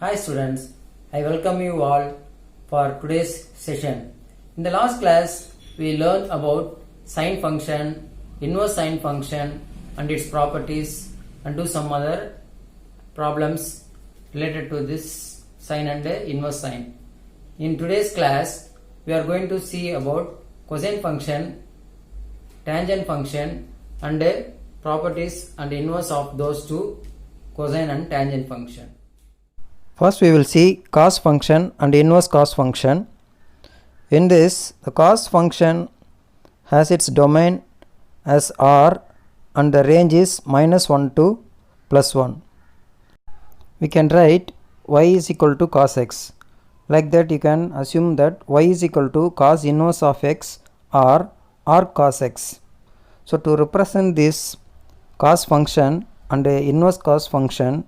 Hi students, I welcome you all for today's session. In the last class, we learned about sine function, inverse sine function and its properties and do some other problems related to this sine and inverse sine. In today's class, we are going to see about cosine function, tangent function and properties and inverse of those two cosine and tangent function. First we will see cos function and inverse cos function. In this, the cos function has its domain as R and the range is -1 to +1. We can write y is equal to cos x. Like that you can assume that y is equal to cos inverse of x or cos x. So to represent this cos function and inverse cos function,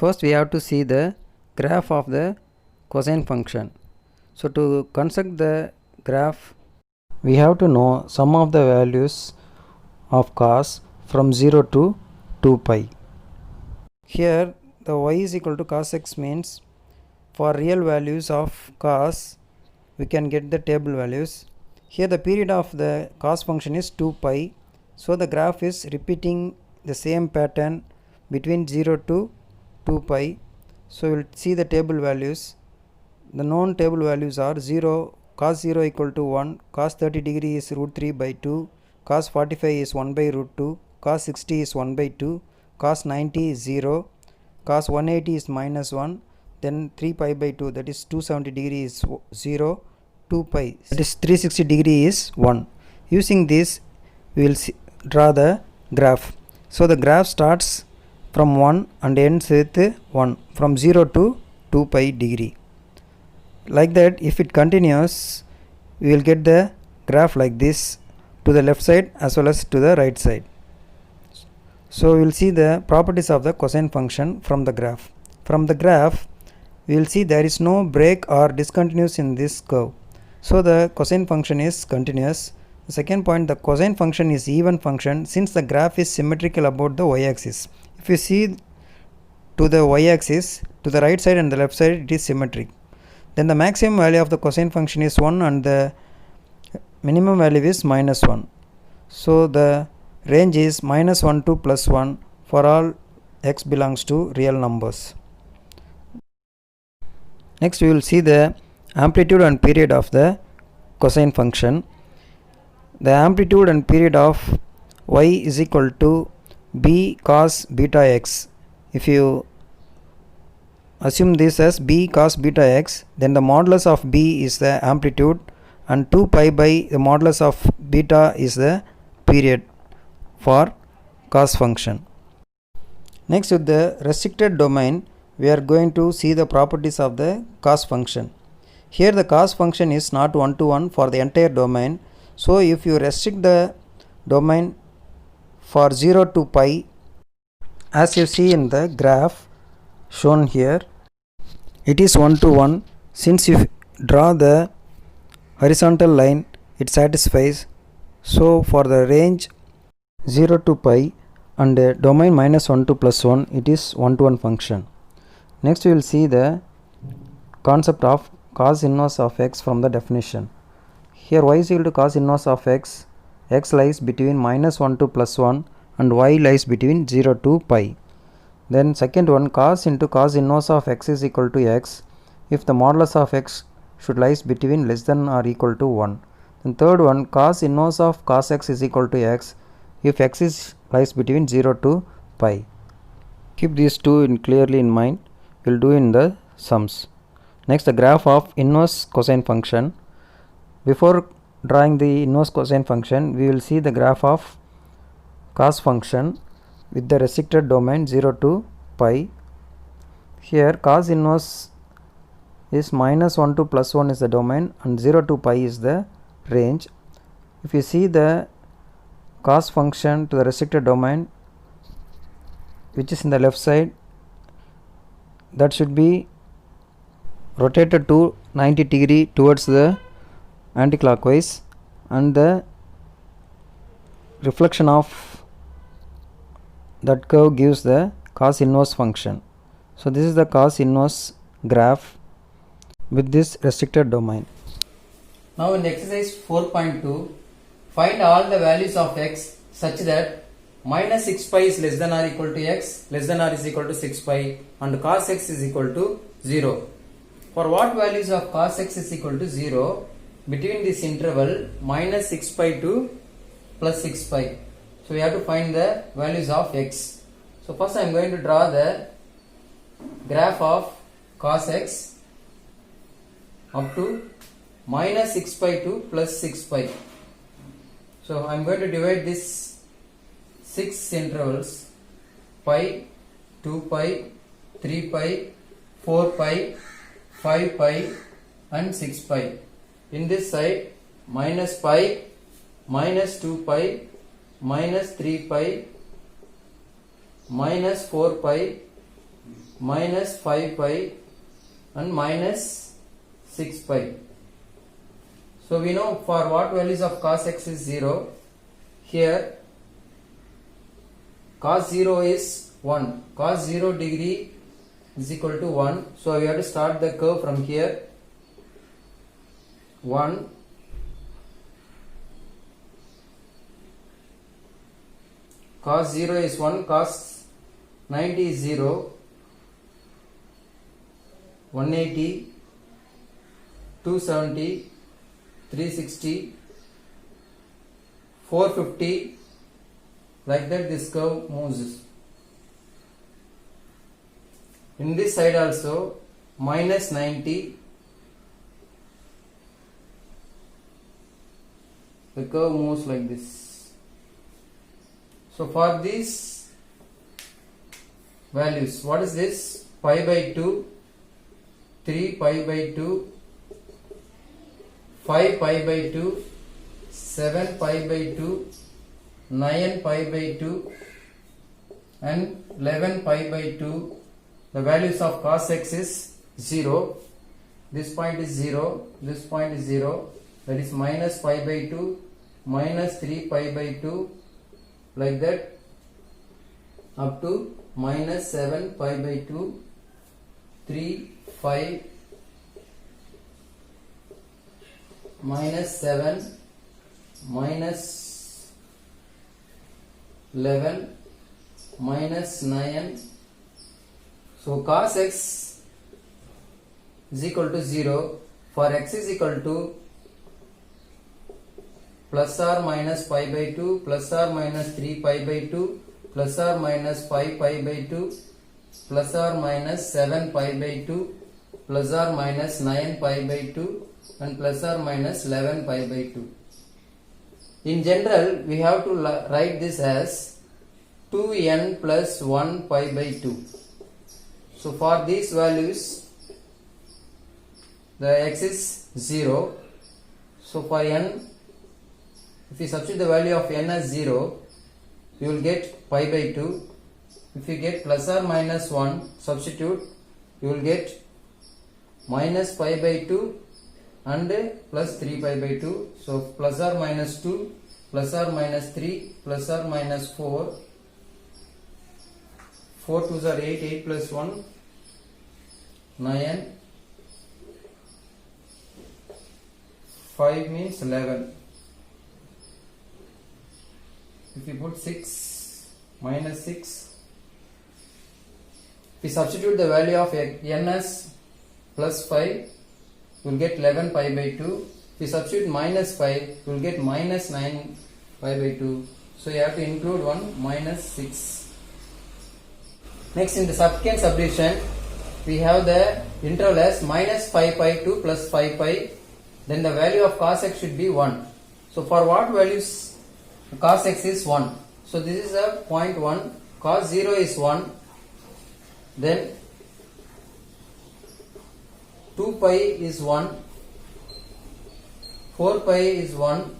first we have to see the graph of the cosine function. So to construct the graph, we have to know some of the values of cos from 0 to 2 pi. Here the y is equal to cos x means for real values of cos we can get the table values. Here the period of the cos function is 2 pi. So the graph is repeating the same pattern between 0 to 2 pi. So we will see the table values. The known table values are 0, cos 0 equal to 1, cos 30 degree is root 3 by 2, cos 45 is 1 by root 2, cos 60 is 1 by 2, cos 90 is 0, cos 180 is -1, then 3 pi by 2, that is 270 degree is 0, 2 pi that is 360 degree is 1. Using this we will draw the graph. So the graph starts from 1 and ends with 1 from 0 to 2 pi degree. Like that, if it continues, we will get the graph like this to the left side as well as to the right side. So we will see the properties of the cosine function from the graph. From the graph, we will see there is no break or discontinuous in this curve. So the cosine function is continuous. The second point, the cosine function is even function since the graph is symmetrical about the y-axis. If you see to the y-axis, to the right side and the left side, it is symmetric. Then the maximum value of the cosine function is 1 and the minimum value is -1. So the range is -1 to +1 for all x belongs to real numbers. Next we will see the amplitude and period of the cosine function. The amplitude and period of y is equal to b cos beta x. If you assume this as b cos beta x, then the modulus of b is the amplitude and 2 pi by the modulus of beta is the period for cos function. Next, with the restricted domain, we are going to see the properties of the cos function. Here the cos function is not 1 to 1 for the entire domain. So if you restrict the domain for 0 to pi, as you see in the graph shown here, it is 1 to 1. Since you draw the horizontal line, it satisfies. So for the range 0 to pi and the domain -1 to +1, it is 1 to 1 function. Next we will see the concept of cos inverse of x from the definition. Here y is equal to cos inverse of x. X lies between -1 to +1 and y lies between 0 to pi. Then second one, cos into cos inverse of x is equal to x if the modulus of x should lies between less than or equal to 1. Then third one, cos inverse of cos x is equal to x if x is lies between 0 to pi. Keep these two clearly in mind. We will do in the sums. Next, the graph of inverse cosine function. Before drawing the inverse cosine function, we will see the graph of cos function with the restricted domain 0 to pi. Here cos inverse is -1 to +1 is the domain and 0 to pi is the range. If you see the cos function to the restricted domain, which is in the left side, that should be rotated to 90 degree towards the anticlockwise, and the reflection of that curve gives the cos inverse function. So this is the cos inverse graph with this restricted domain. Now in exercise 4.2, find all the values of x such that minus 6 pi is less than or equal to x, less than or is equal to 6 pi, and cos x is equal to 0. For what values of cos x is equal to 0 between this interval minus 6 pi to plus 6 pi. So we have to find the values of x. So first I am going to draw the graph of cos x up to minus 6 pi to plus 6 pi. So I am going to divide this 6 intervals: pi, 2 pi, 3 pi, 4 pi, 5 pi and 6 pi. In this side, minus pi, minus 2 pi, minus 3 pi, minus 4 pi, minus 5 pi and minus 6 pi. So we know for what values of cos x is 0. Here cos 0 is 1. Cos 0 degree is equal to 1. So we have to start the curve from here. 1, cos 0 is 1, cos 90 is 0, 180, 270, 360, 450. Like that this curve moves. In this side also minus 90. The curve moves like this. So for these values, what is this? Pi by 2, 3 pi by 2, 5 pi by 2, 7 pi by 2, 9 pi by 2 and 11 pi by 2. The values of cos x is 0. This point is 0, this point is 0. That is minus pi by 2, minus 3 pi by 2, like that up to minus 7 pi by 2, 3, 5, minus 7, minus 11, minus 9. So cos x is equal to 0 for x is equal to plus or minus pi by 2, plus or minus 3 pi by 2, plus or minus 5 pi by 2, plus or minus 7 pi by 2, plus or minus 9 pi by 2 and plus or minus 11 pi by 2. In general, we have to write this as 2n plus 1 pi by 2. So for these values, the x is 0. So for n, if you substitute the value of n as 0, you will get pi by 2. If you get plus or minus 1, substitute, you will get minus pi by 2 and plus 3 pi by 2. So plus or minus 2, plus or minus 3, plus or minus 4. 4 2s are 8, 8 plus 1, 9, 5 means 11. If you put 6, minus 6, if you substitute the value of n as plus 5, you will get 11 pi by 2. If you substitute minus 5, you will get minus 9 pi by 2. So you have to include one minus 6. Next, in the subsequent subdivision, we have the interval as minus 5 pi to plus 5 pi. Then the value of cos x should be 1. So for what values cos x is 1? So this is a point 1. Cos 0 is 1. Then 2 pi is 1. 4 pi is 1.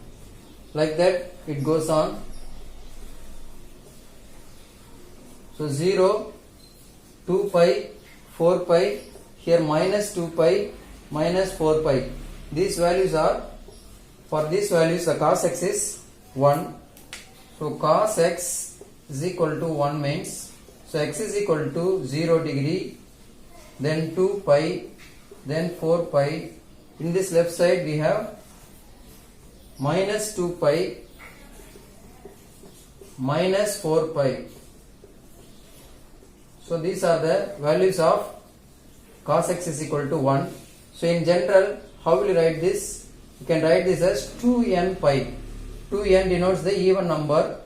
Like that it goes on. So 0, 2 pi, 4 pi, here minus 2 pi, minus 4 pi. These values are, for these values the cos x is 1. So cos x is equal to 1 means, so x is equal to 0 degree, then 2 pi, then 4 pi. In this left side we have minus 2 pi, minus 4 pi. So these are the values of cos x is equal to 1. So in general, how will you write this? You can write this as 2n pi. 2n denotes the even number.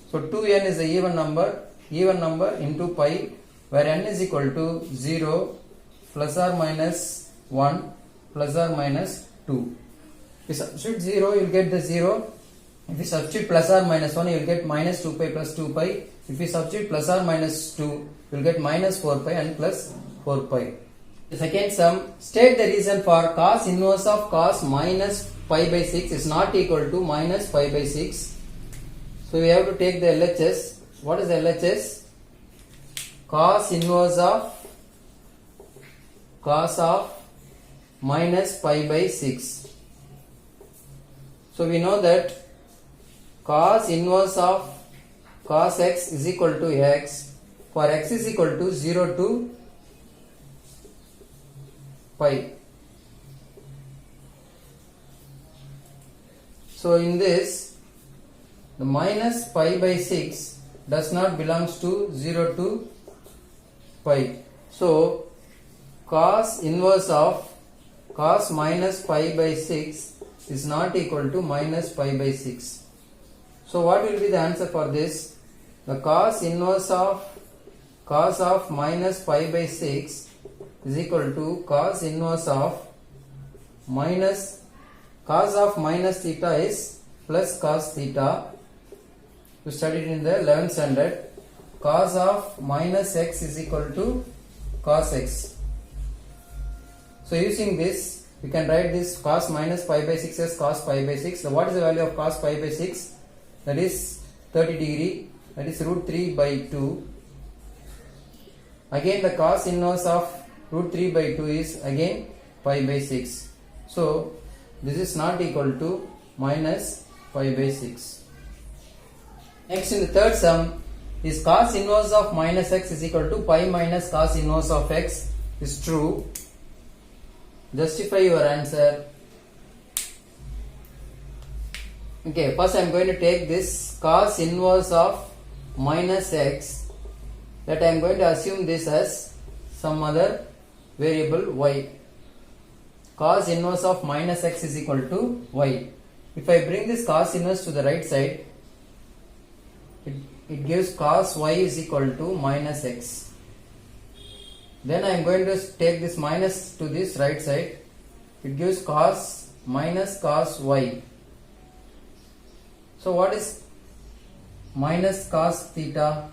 So 2n is the even number into pi, where n is equal to 0, plus or minus 1, plus or minus 2. If you substitute 0, you will get the 0. If you substitute plus or minus 1, you will get minus 2 pi plus 2 pi. If you substitute plus or minus 2, you will get minus 4 pi and plus 4 pi. The second sum, state the reason for cos inverse of cos minus pi by 6 is not equal to minus pi by 6. So we have to take the LHS. What is LHS? Cos inverse of minus pi by 6. So we know that cos inverse of cos x is equal to x for x is equal to 0 to pi. So in this, the minus pi by 6 does not belongs to 0 to pi. So cos inverse of cos minus pi by 6 is not equal to minus pi by 6. So what will be the answer for this? The cos inverse of minus pi by 6 is equal to cos inverse of minus theta is plus cos theta. We studied in the 11th standard. Cos of minus x is equal to cos x. So using this, we can write this cos minus pi by 6 as cos pi by 6. So what is the value of cos pi by 6? That is 30 degree. That is root 3 by 2. Again the cos inverse of root 3 by 2 is again pi by 6. So this is not equal to minus pi by 6. Next, in the third sum, is cos inverse of minus x is equal to pi minus cos inverse of x is true. Justify your answer. Okay, first I am going to take this cos inverse of minus x, that I am going to assume this as some other variable y. Cos inverse of minus x is equal to y. If I bring this cos inverse to the right side, it gives cos y is equal to minus x. Then I am going to take this minus to this right side. It gives cos minus cos y. So what is minus cos theta?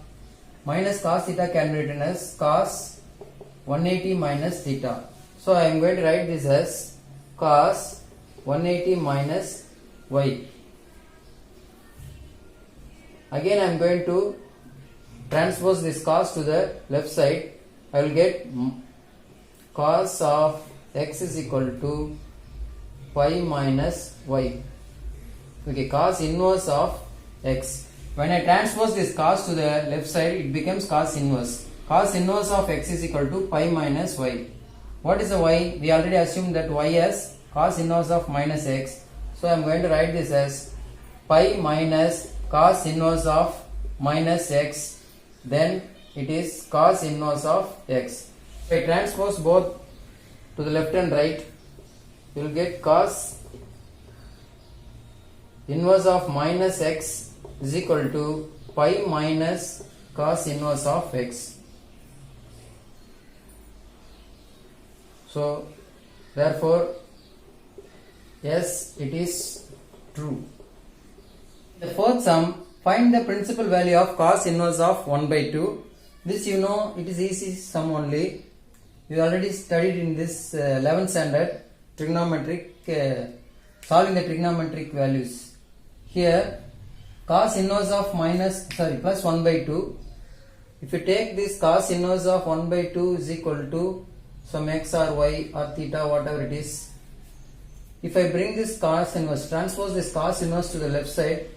Minus cos theta can be written as cos 180 minus theta. So I am going to write this as cos 180 minus y. Again I am going to transpose this cos to the left side. I will get cos of x is equal to pi minus y. Okay, cos inverse of x. When I transpose this cos to the left side, it becomes cos inverse. Cos inverse of x is equal to pi minus y. What is the y? We already assumed that y as cos inverse of minus x. So I am going to write this as pi minus cos inverse of minus x. Then it is cos inverse of x. If I transpose both to the left and right, you will get cos inverse of minus x is equal to pi minus cos inverse of x. So therefore yes, it is true. The fourth sum, find the principal value of cos inverse of 1 by 2. This you know, it is easy sum only. You already studied in this 11th standard trigonometric, solving the trigonometric values. Here cos inverse of plus 1 by 2. If you take this cos inverse of 1 by 2 is equal to some x or y or theta, whatever it is. If I bring this cos inverse, transpose this cos inverse to the left side,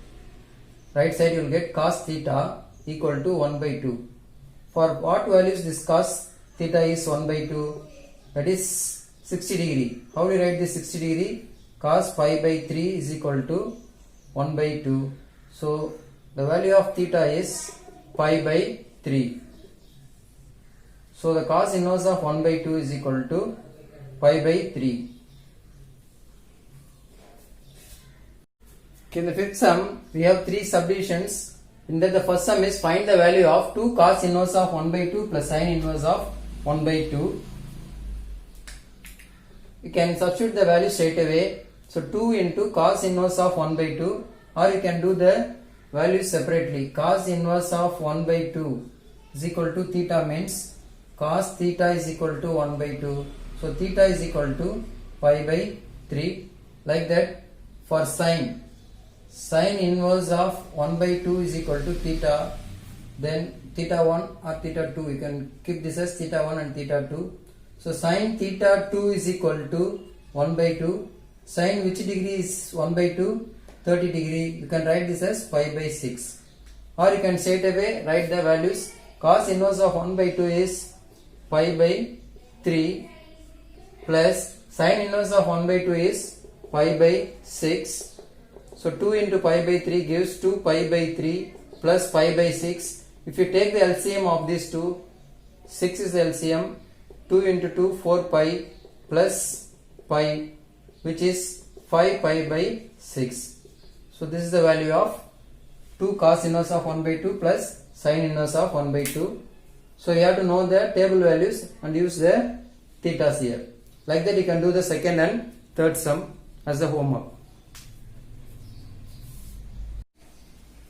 right side, you will get cos theta equal to 1 by 2. For what values this cos theta is 1 by 2, that is 60 degree. How do you write this 60 degree? Cos pi by 3 is equal to 1 by 2. So the value of theta is pi by 3. So the cos inverse of 1 by 2 is equal to pi by 3. Okay, in the fifth sum, we have 3 subdivisions. In that the first sum is find the value of 2 cos inverse of 1 by 2 plus sin inverse of 1 by 2. You can substitute the value straight away. So 2 into cos inverse of 1 by 2, or you can do the values separately. Cos inverse of 1 by 2 is equal to theta, means cos theta is equal to 1 by 2. So theta is equal to pi by 3. Like that, for sin inverse of 1 by 2 is equal to theta, then theta 1 or theta 2, you can keep this as theta 1 and theta 2. So sin theta 2 is equal to 1 by 2. Sin which degree is 1 by 2? 30 degree. You can write this as pi by 6. Or you can straight away write the values. Cos inverse of 1 by 2 is pi by 3 plus sin inverse of 1 by 2 is pi by 6. So 2 into pi by 3 gives 2 pi by 3 plus pi by 6. If you take the LCM of these two, 6 is the LCM. 2 into 2, 4 pi plus pi, which is 5 pi by 6. So this is the value of 2 cos inverse of 1 by 2 plus sin inverse of 1 by 2. So you have to know the table values and use the thetas here. Like that you can do the second and third sum as the homework.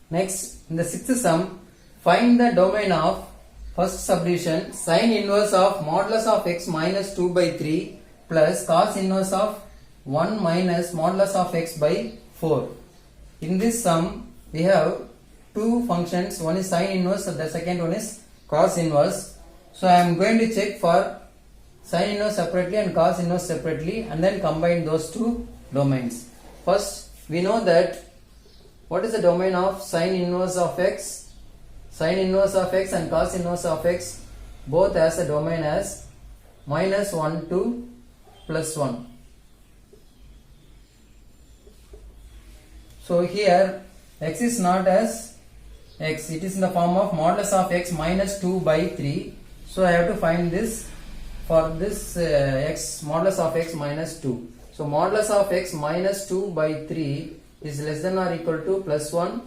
Next, in the sixth sum, find the domain of first subdivision sin inverse of modulus of x minus 2 by 3 plus cos inverse of 1 minus modulus of x by 4. In this sum, we have two functions. One is sin inverse and the second one is cos inverse. So I am going to check for sin inverse separately and cos inverse separately and then combine those two domains. First, we know that what is the domain of sin inverse of x? Sin inverse of x and cos inverse of x both has a domain as minus 1 to plus 1. So here x is not as x, it is in the form of modulus of x minus 2 by 3. So I have to find this for this x, modulus of x minus 2. So modulus of x minus 2 by 3 is less than or equal to plus 1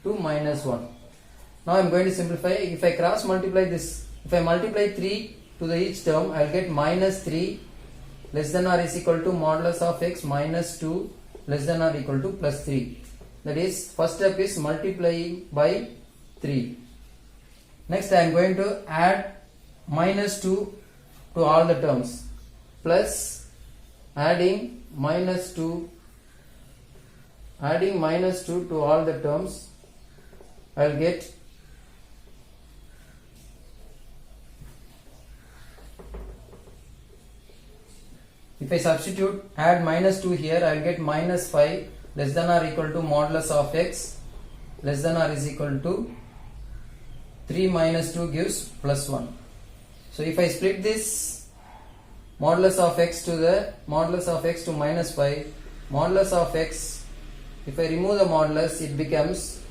to minus 1. Now I am going to simplify. If I cross multiply this, if I multiply 3 to the each term, I will get minus 3 less than or is equal to modulus of x minus 2 less than or equal to plus 3. That is, first step is multiplying by 3. Next I am going to add minus 2 to all the terms plus adding minus 2 to all the terms. I will get if I substitute add minus 2 here, I will get minus 5 less than or equal to modulus of x less than or is equal to 3 minus 2 gives plus 1. So if I split this modulus of x to the modulus of x to minus 5, modulus of x, if I remove the modulus, it becomes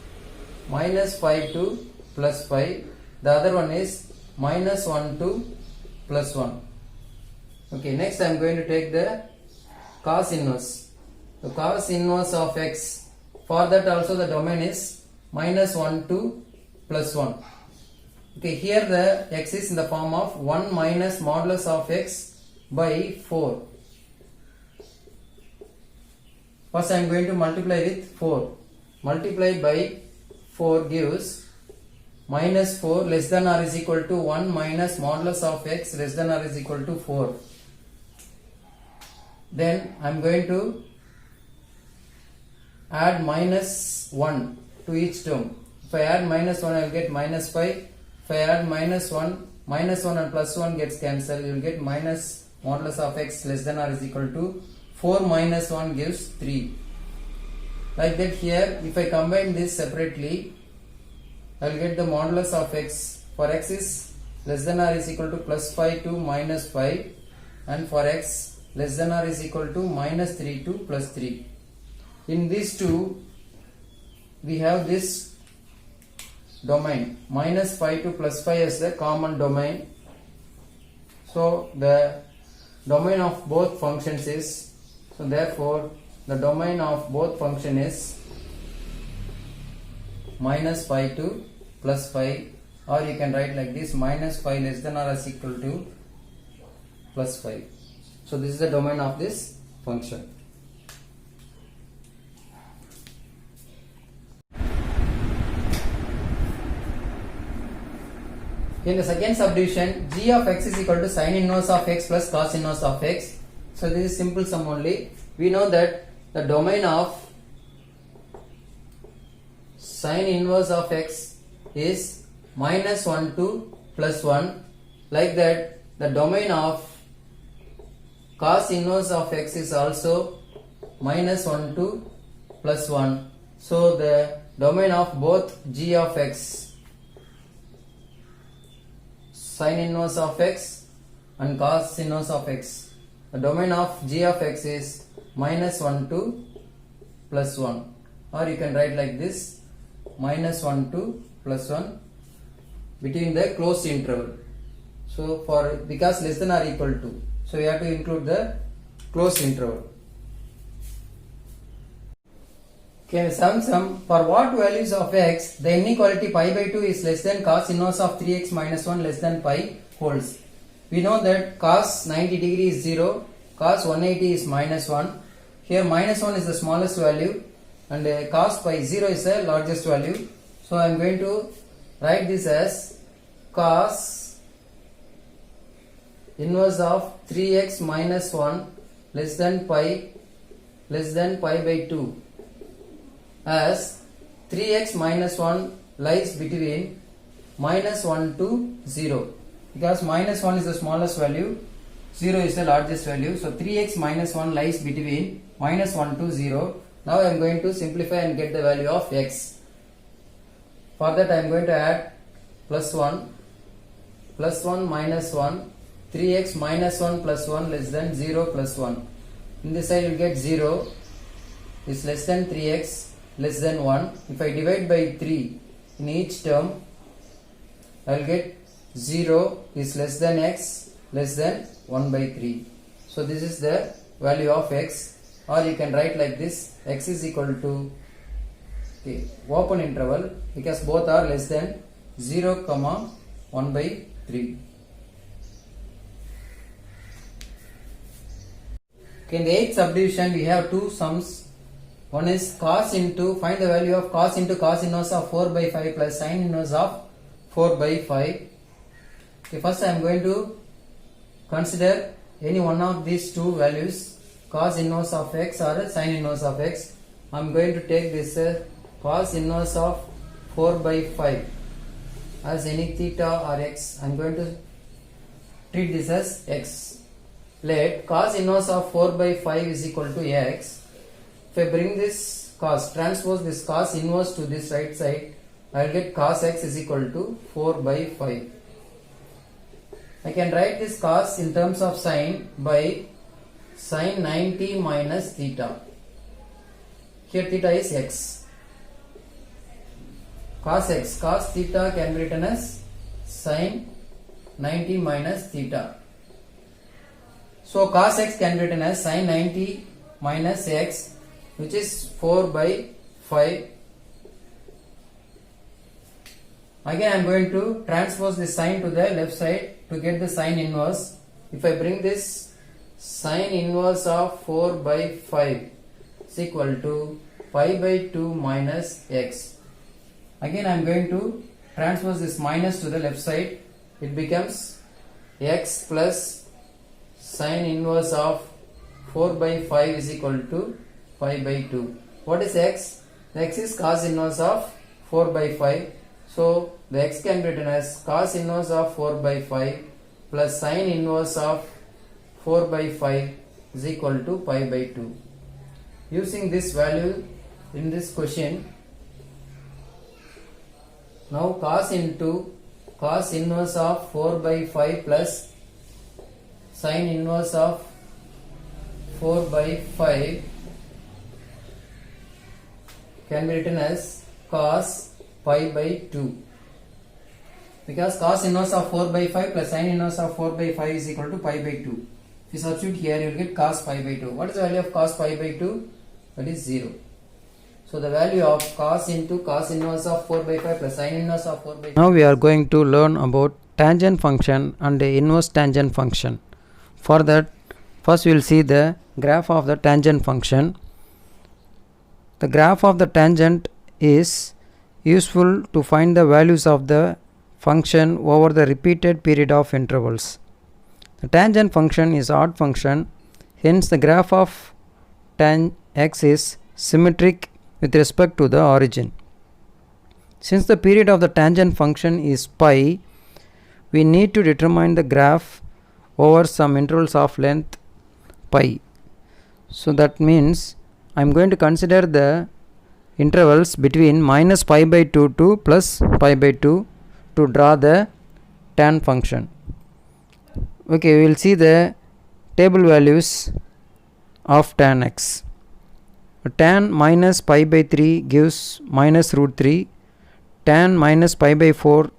minus 5 to plus 5. The other one is minus 1 to plus 1. Okay, next I am going to take the cos inverse. The cos inverse of x, for that also the domain is minus 1 to plus 1. Okay, here the x is in the form of 1 minus modulus of x by 4. First I am going to multiply with 4. Multiply by 4 gives minus 4 less than or is equal to 1 minus modulus of x less than or is equal to 4. Then I am going to add minus 1 to each term. If I add minus 1, I will get minus 5. If I add minus 1 and plus 1 gets cancelled. You will get minus modulus of x less than or is equal to 4 minus 1 gives 3. Like that here, if I combine this separately, I will get the modulus of x. For x is less than or is equal to plus 5 to minus 5, and for x less than or is equal to minus 3 to plus 3. In these two we have this domain minus 5 to plus 5 as the common domain. So the domain of both functions is, so therefore the domain of both function is minus 5 to plus 5, or you can write like this, minus 5 less than or is equal to plus 5. So this is the domain of this function. In the second subdivision, g of x is equal to sin inverse of x plus cos inverse of x. So this is simple sum only. We know that the domain of sin inverse of x is minus 1 to plus 1. Like that, the domain of cos inverse of x is also minus 1 to plus 1. So the domain of both g of x, sin inverse of x and cos inverse of x, the domain of g of x is minus 1 to plus 1, or you can write like this, minus 1 to plus 1 between the closed interval. So for because less than or equal to, so we have to include the closed interval. Okay, sum for what values of x the inequality pi by 2 is less than cos inverse of 3x minus 1 less than pi holds. We know that cos 90 degree is 0, cos 180 is minus 1. Here minus 1 is the smallest value and cos pi 0 is the largest value. So I am going to write this as cos inverse of 3x minus 1 less than pi by 2, as 3x minus 1 lies between minus 1 to 0, because minus 1 is the smallest value, 0 is the largest value. So 3x minus 1 lies between minus 1 to 0. Now I am going to simplify and get the value of x. For that I am going to add plus 1 minus 1, 3x minus 1 plus 1 less than 0 plus 1. In this side you will get 0 is less than 3x less than 1. If I divide by 3 in each term, I will get 0 is less than x less than 1 by 3. So this is the value of x, or you can write like this, x is equal to, okay, open interval, because both are less than 0 comma 1 by 3. Okay, in the 8th subdivision we have two sums. One is cos into, find the value of cos into cos inverse of 4 by 5 plus sin inverse of 4 by 5. Okay, first I am going to consider any one of these two values, cos inverse of x or sin inverse of x. I am going to take this cos inverse of 4 by 5 as any theta or x. I am going to treat this as x. Let cos inverse of 4 by 5 is equal to x. If I bring this cos, transpose this cos inverse to this right side, I will get cos x is equal to 4 by 5. I can write this cos in terms of sine by sine 90 minus theta. Here theta is x. Cos x, cos theta can be written as sine 90 minus theta. So cos x can be written as sine 90 minus x, which is 4 by 5. Again I am going to transpose this sine to the left side to get the sine inverse. If I bring this sine inverse of 4 by 5 is equal to pi by 2 minus x. Again I am going to transpose this minus to the left side. It becomes x plus sine inverse of 4 by 5 is equal to pi by 2. What is x? The x is cos inverse of 4 by 5. So the x can be written as cos inverse of 4 by 5 plus sine inverse of 4 by 5 is equal to pi by 2. Using this value in this question, now cos into cos inverse of 4 by 5 plus sin inverse of 4 by 5 can be written as cos pi by 2, because cos inverse of 4 by 5 plus sin inverse of 4 by 5 is equal to pi by 2. If you substitute here, you will get cos pi by 2. What is the value of cos pi by 2? That is 0. So the value of cos into cos inverse of 4 by 5 plus sin inverse of 4 by 5. Now we are going to learn about tangent function and the inverse tangent function. For that, first we will see the graph of the tangent function. The graph of the tangent is useful to find the values of the function over the repeated period of intervals. The tangent function is odd function, hence the graph of tan x is symmetric with respect to the origin. Since the period of the tangent function is pi, we need to determine the graph over some intervals of length pi. So that means I am going to consider the intervals between minus pi by 2 to plus pi by 2 to draw the tan function. Okay, we will see the table values of tan x. Tan minus pi by 3 gives minus root 3, tan minus pi by 4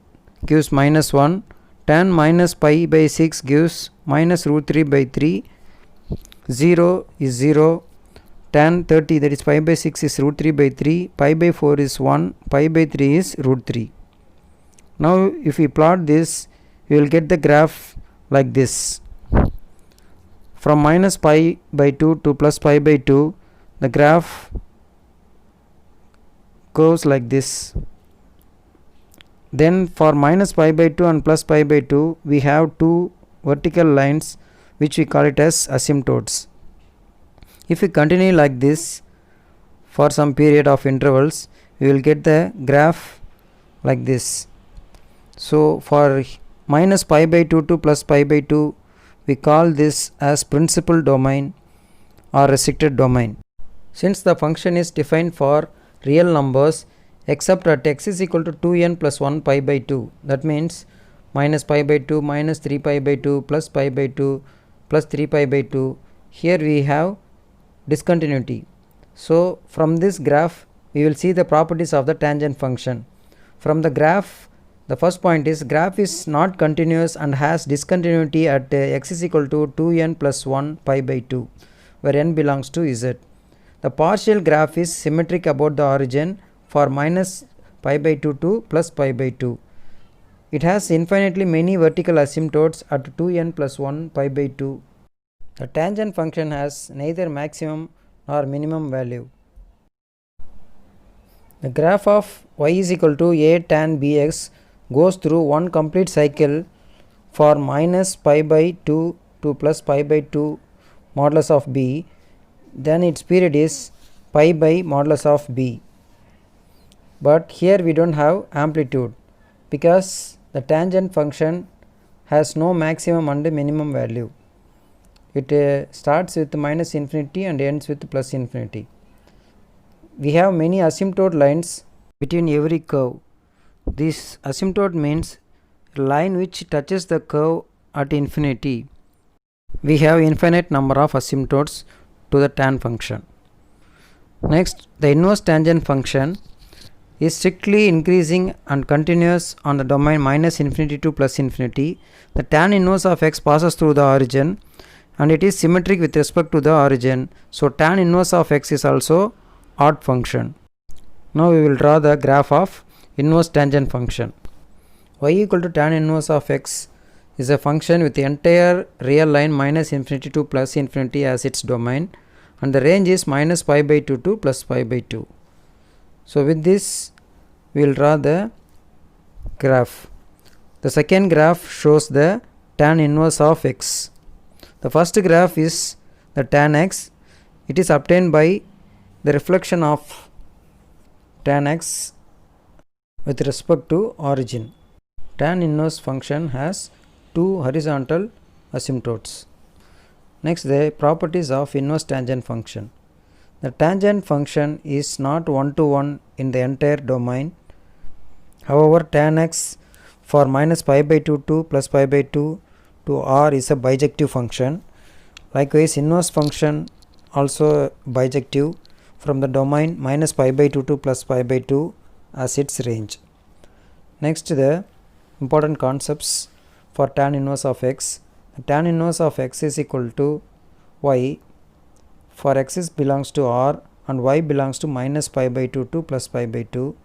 gives minus 1, tan minus pi by 6 gives minus root 3 by 3, 0 is 0, tan 30, that is pi by 6 is root 3 by 3, pi by 4 is 1, pi by 3 is root 3. Now if we plot this, we will get the graph like this. From minus pi by 2 to plus pi by 2, the graph goes like this. Then for minus pi by 2 and plus pi by 2, we have two vertical lines which we call it as asymptotes. If we continue like this for some period of intervals, we will get the graph like this. So for minus pi by 2 to plus pi by 2, we call this as principal domain or restricted domain. Since the function is defined for real numbers except at x is equal to 2n plus 1 pi by 2, that means minus pi by 2 minus 3 pi by 2 plus pi by 2 plus 3 pi by 2, here we have discontinuity. So from this graph we will see the properties of the tangent function. From the graph, the first point is graph is not continuous and has discontinuity at x is equal to 2n plus 1 pi by 2, where n belongs to z. The partial graph is symmetric about the origin for minus pi by 2 to plus pi by 2. It has infinitely many vertical asymptotes at 2n plus 1 pi by 2. The tangent function has neither maximum nor minimum value. The graph of y is equal to a tan bx goes through one complete cycle for minus pi by 2 to plus pi by 2 modulus of b, then its period is pi by modulus of b. But here we don't have amplitude because the tangent function has no maximum and minimum value. It starts with minus infinity and ends with plus infinity. We have many asymptote lines between every curve. This asymptote means a line which touches the curve at infinity. We have infinite number of asymptotes to the tan function. Next, the inverse tangent function is strictly increasing and continuous on the domain minus infinity to plus infinity. The tan inverse of x passes through the origin and it is symmetric with respect to the origin. So tan inverse of x is also odd function. Now we will draw the graph of inverse tangent function. Y equal to tan inverse of x is a function with the entire real line minus infinity to plus infinity as its domain, and the range is minus pi by 2 to plus pi by 2. So with this we will draw the graph. The second graph shows the tan inverse of x. The first graph is the tan x. It is obtained by the reflection of tan x with respect to origin. Tan inverse function has two horizontal asymptotes. Next, the properties of inverse tangent function. The tangent function is not one to one in the entire domain. However, tan x for minus pi by 2 to plus pi by 2 to r is a bijective function. Likewise, inverse function also bijective from the domain minus pi by 2 to plus pi by 2 as its range. Next, the important concepts for tan inverse of x. Tan inverse of x is equal to y for x belongs to r and y belongs to minus pi by 2 to plus pi by 2.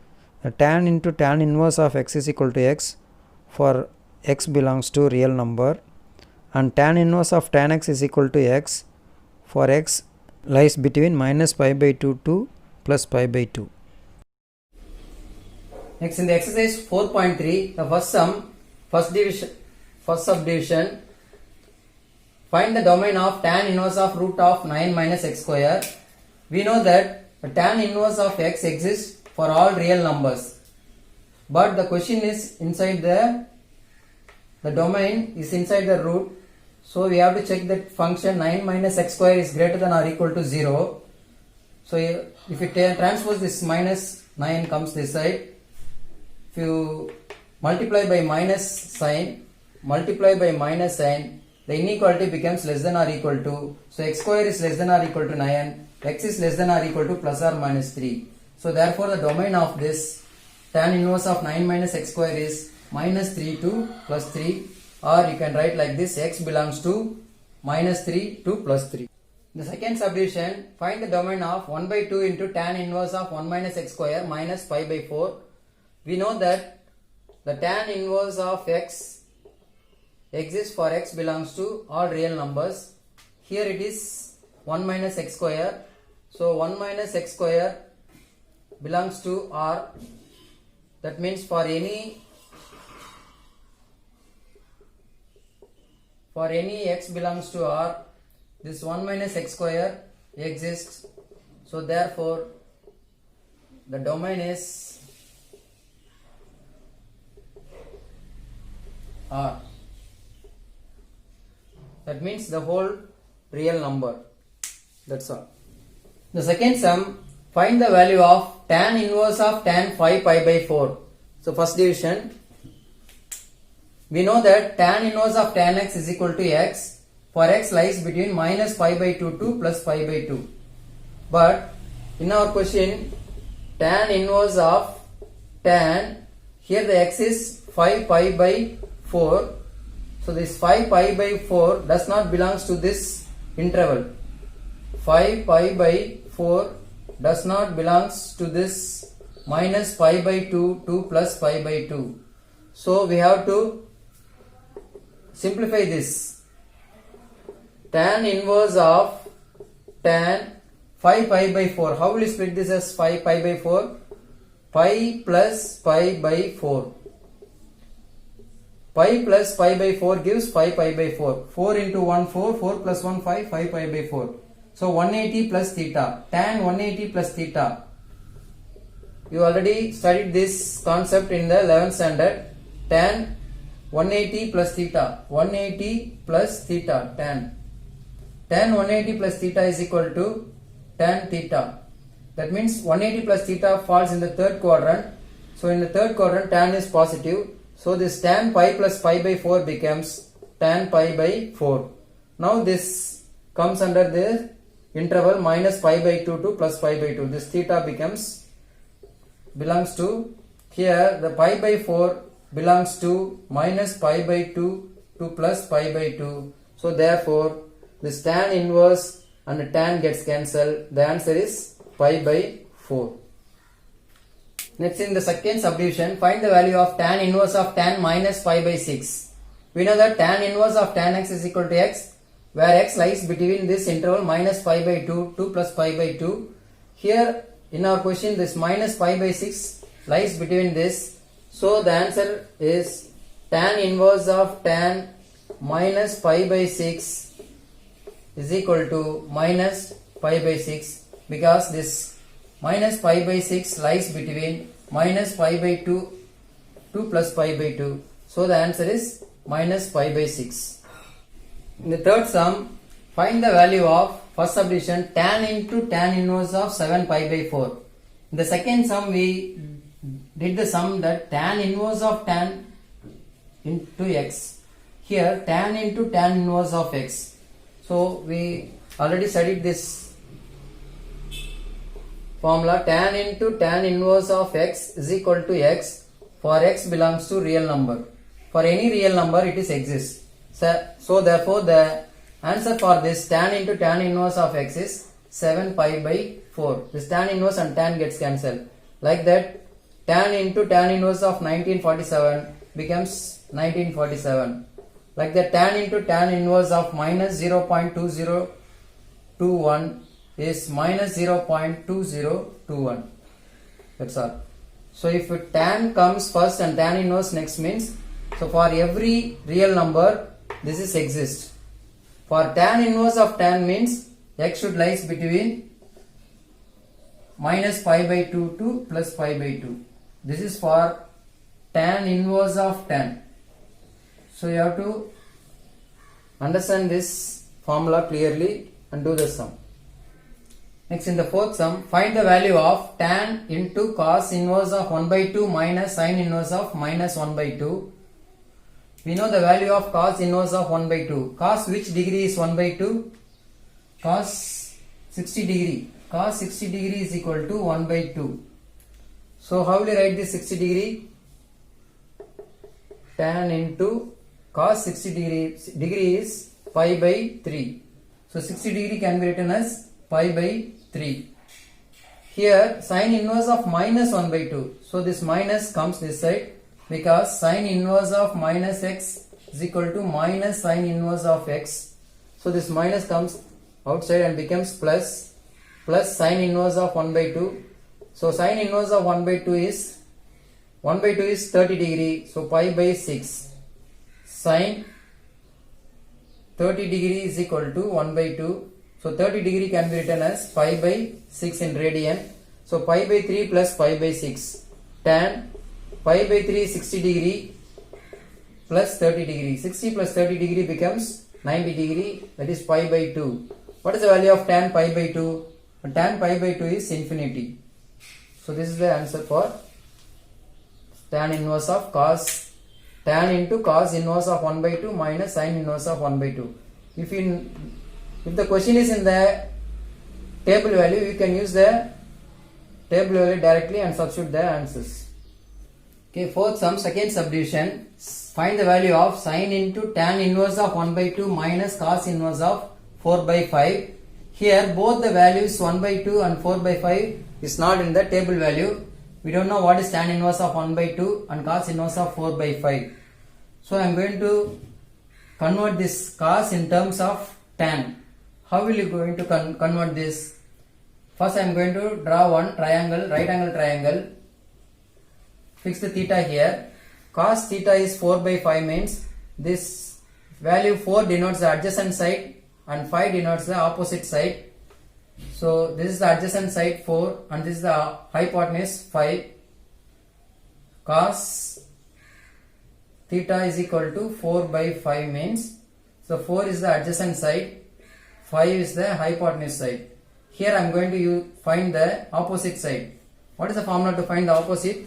The tan into tan inverse of x is equal to x for x belongs to real number, and tan inverse of tan x is equal to x for x lies between minus pi by 2 to plus pi by 2. Next, in the exercise 4.3, the first subdivision, find the domain of tan inverse of root of 9 minus x square. We know that the tan inverse of x exists for all real numbers, but the question is inside the domain is inside the root, so we have to check that function 9 minus x square is greater than or equal to 0. So if you transpose this minus 9 comes this side, if you multiply by minus sign, the inequality becomes less than or equal to, so x square is less than or equal to 9, x is less than or equal to plus or minus 3. So therefore the domain of this tan inverse of 9 minus x square is minus 3 to plus 3, or you can write like this, x belongs to minus 3 to plus 3. The second subdivision, find the domain of 1 by 2 into tan inverse of 1 minus x square minus pi by 4. We know that the tan inverse of x exists for x belongs to all real numbers. Here it is 1 minus x square. So 1 minus x square belongs to R. That means for any x belongs to R, this 1 minus x square exists. So therefore the domain is R. That means the whole real number. That's all. The second sum, find the value of tan inverse of tan 5 pi by 4. So first division, we know that tan inverse of tan x is equal to x for x lies between minus pi by 2 to plus pi by 2. But in our question, tan inverse of tan, here the x is 5 pi by 4. So this 5 pi by 4 does not belongs to this interval. 5 pi by 4 does not belongs to this minus pi by 2 to plus pi by 2. So we have to simplify this. Tan inverse of tan 5 pi by 4. How will you split this as 5 pi by 4? Pi plus pi by 4. Pi plus pi by 4 gives 5 pi by 4. 4 into 1 4, 4 plus 1 5, 5 pi by 4. So 180 plus theta, tan 180 plus theta. You already studied this concept in the 11th standard. Tan 180 plus theta, 180 plus theta, tan 180 plus theta is equal to tan theta. That means 180 plus theta falls in the third quadrant. So in the third quadrant tan is positive. So this tan pi plus pi by 4 becomes tan pi by 4. Now this comes under the interval minus pi by 2 to plus pi by 2. This theta belongs to, here the pi by 4 belongs to minus pi by 2 to plus pi by 2. So therefore this tan inverse and tan gets cancelled. The answer is pi by 4. Next, in the second subdivision, find the value of tan inverse of tan minus pi by 6. We know that tan inverse of tan x is equal to x, where x lies between this interval minus pi by 2 to plus pi by 2. Here in our question this minus pi by 6 lies between this. So the answer is tan inverse of tan minus pi by 6 is equal to minus pi by 6, because this minus pi by 6 lies between minus pi by 2 to plus pi by 2. So the answer is minus pi by 6. In the third sum, find the value of first subdivision tan into tan inverse of 7 pi by 4. In the second sum we did the sum that tan inverse of tan into x. Here tan into tan inverse of x. So we already studied this formula. Tan into tan inverse of x is equal to x for x belongs to real number. For any real number it is exists. So therefore the answer for this tan into tan inverse of x is 7 pi by 4. This tan inverse and tan gets cancelled. Like that, tan into tan inverse of 1947 becomes 1947. Like that, tan into tan inverse of minus 0.2021 is minus 0.2021. That's all. So if tan comes first and tan inverse next means, so for every real number this is exists. For tan inverse of tan means x should lies between minus pi by 2 to plus pi by 2. This is for tan inverse of tan. So you have to understand this formula clearly and do the sum. Next, in the fourth sum, find the value of tan into cos inverse of 1 by 2 minus sin inverse of minus 1 by 2. We know the value of cos inverse of 1 by 2. Cos which degree is 1 by 2? Cos 60 degree. Cos 60 degree is equal to 1 by 2. So how will you write this 60 degree? Tan into cos 60 degree is pi by 3. So 60 degree can be written as pi by 3. Here sin inverse of minus 1 by 2. So this minus comes this side because sin inverse of minus x is equal to minus sin inverse of x. So this minus comes outside and becomes plus sin inverse of 1 by 2. So sin inverse of 1 by 2 is 1 by 2 is 30 degree. So pi by 6. Sin 30 degree is equal to 1 by 2. So 30 degree can be written as pi by 6 in radian. So pi by 3 plus pi by 6. Tan pi by 3 is 60 degree plus 30 degree. 60 plus 30 degree becomes 90 degree, that is pi by 2. What is the value of tan pi by 2? Tan pi by 2 is infinity. So this is the answer for tan inverse of cos, tan into cos inverse of 1 by 2 minus sin inverse of 1 by 2. If the question is in the table value, you can use the table value directly and substitute the answers. Okay, fourth sum, second subdivision. Find the value of sin into tan inverse of 1 by 2 minus cos inverse of 4 by 5. Here both the values 1 by 2 and 4 by 5 is not in the table value. We don't know what is tan inverse of 1 by 2 and cos inverse of 4 by 5. So I am going to convert this cos in terms of tan. How will you going to convert this? First I am going to draw one triangle, right angle triangle. Fix the theta here. Cos theta is 4 by 5 means this value 4 denotes the adjacent side and 5 denotes the opposite side. So this is the adjacent side 4 and this is the hypotenuse 5. Cos theta is equal to 4 by 5 means, so 4 is the adjacent side, 5 is the hypotenuse side. Here I am going to find the opposite side. What is the formula to find the opposite?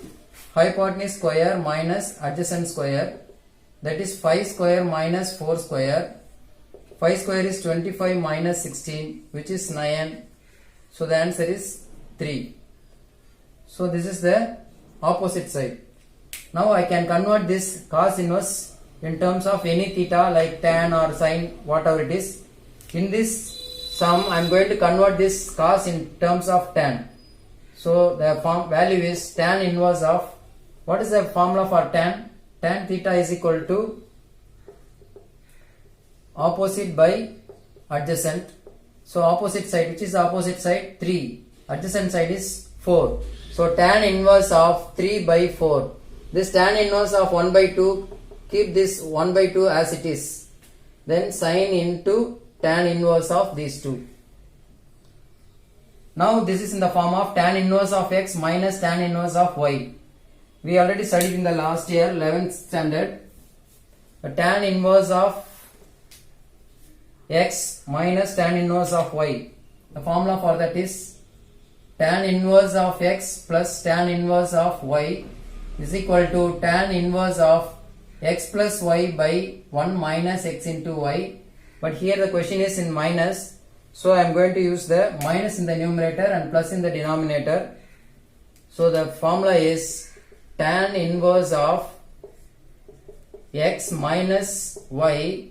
Hypotenuse square minus adjacent square, that is 5 square minus 4 square. 5 square is 25 minus 16, which is 9. So the answer is 3. So this is the opposite side. Now I can convert this cos inverse in terms of any theta like tan or sin, whatever it is. In this sum I am going to convert this cos in terms of tan. So the value is tan inverse of, what is the formula for tan? Tan theta is equal to opposite by adjacent. So opposite side, which is the opposite side? 3. Adjacent side is 4. So tan inverse of 3 by 4. This tan inverse of 1 by 2, keep this 1 by 2 as it is. Then sin into tan inverse of these two. Now this is in the form of tan inverse of x minus tan inverse of y. We already studied in the last year 11th standard. The tan inverse of x minus tan inverse of y. The formula for that is tan inverse of x plus tan inverse of y is equal to tan inverse of x plus y by 1 minus x into y, but here the question is in minus, so I am going to use the minus in the numerator and plus in the denominator. So the formula is tan inverse of x minus y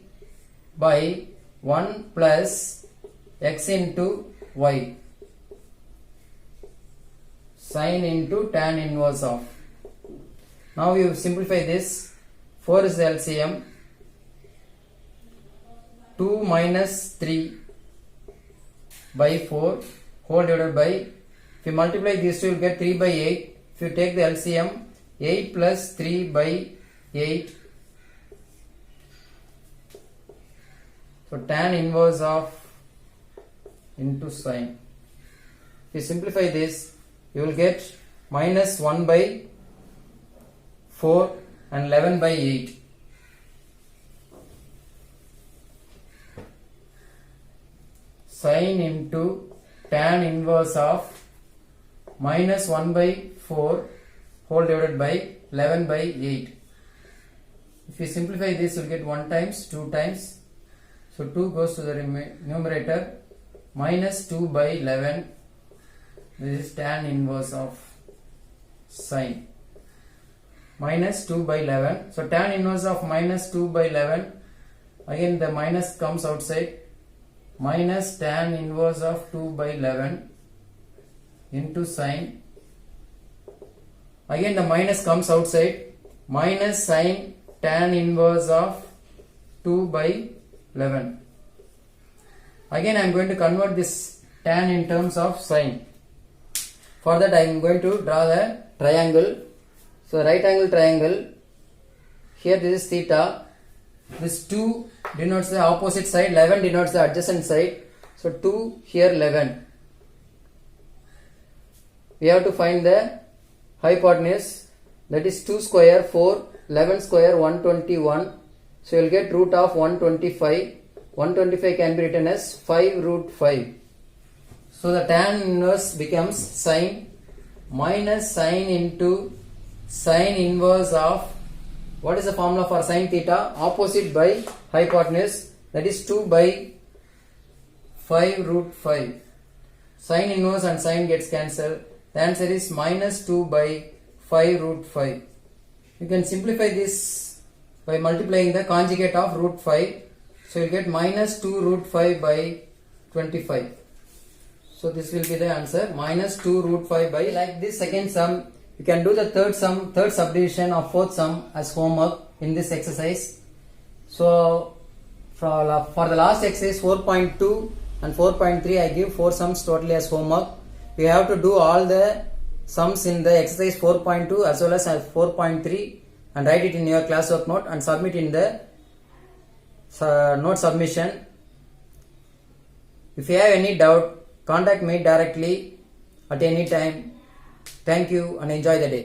by 1 plus x into y, sine into tan inverse of. Now you simplify this. 4 is the LCM. 2 minus 3 by 4 whole divided by, if you multiply these two you will get 3 by 8. If you take the LCM, 8 plus 3 by 8. So tan inverse of into sine. If you simplify this, you will get minus 1 by 4 and 11 by 8. Sine into tan inverse of minus 1 by 4 whole divided by 11 by 8. If you simplify this, you will get 1 times, 2 times. So 2 goes to the numerator, minus 2 by 11. This is tan inverse of sine. Minus 2 by 11. So tan inverse of minus 2 by 11. Again the minus comes outside. Minus tan inverse of 2 by 11 into sine. Again the minus comes outside. Minus sine tan inverse of 2 by 11. Again I am going to convert this tan in terms of sine. For that I am going to draw the triangle. So right angle triangle, here this is theta, this 2 denotes the opposite side, 11 denotes the adjacent side, so 2 here 11. We have to find the hypotenuse, that is 2 square 4, 11 square 121, so you will get root of 125, 125 can be written as 5 root 5. So the tan inverse becomes sine minus sine into sine inverse of, what is the formula for sine theta? Opposite by hypotenuse, that is 2 by 5 root 5. Sine inverse and sine gets cancelled. The answer is minus 2 by 5 root 5. You can simplify this by multiplying the conjugate of root 5. So you get minus 2 root 5 by 25. So this will be the answer, minus 2 root 5 by, like this second sum. You can do the third subdivision of fourth sum as homework in this exercise. So for the last exercise 4.2 and 4.3 I give 4 sums totally as homework. We have to do all the sums in the exercise 4.2 as well as 4.3 and write it in your classwork note and submit in the note submission. If you have any doubt, contact me directly at any time. Thank you and enjoy the day.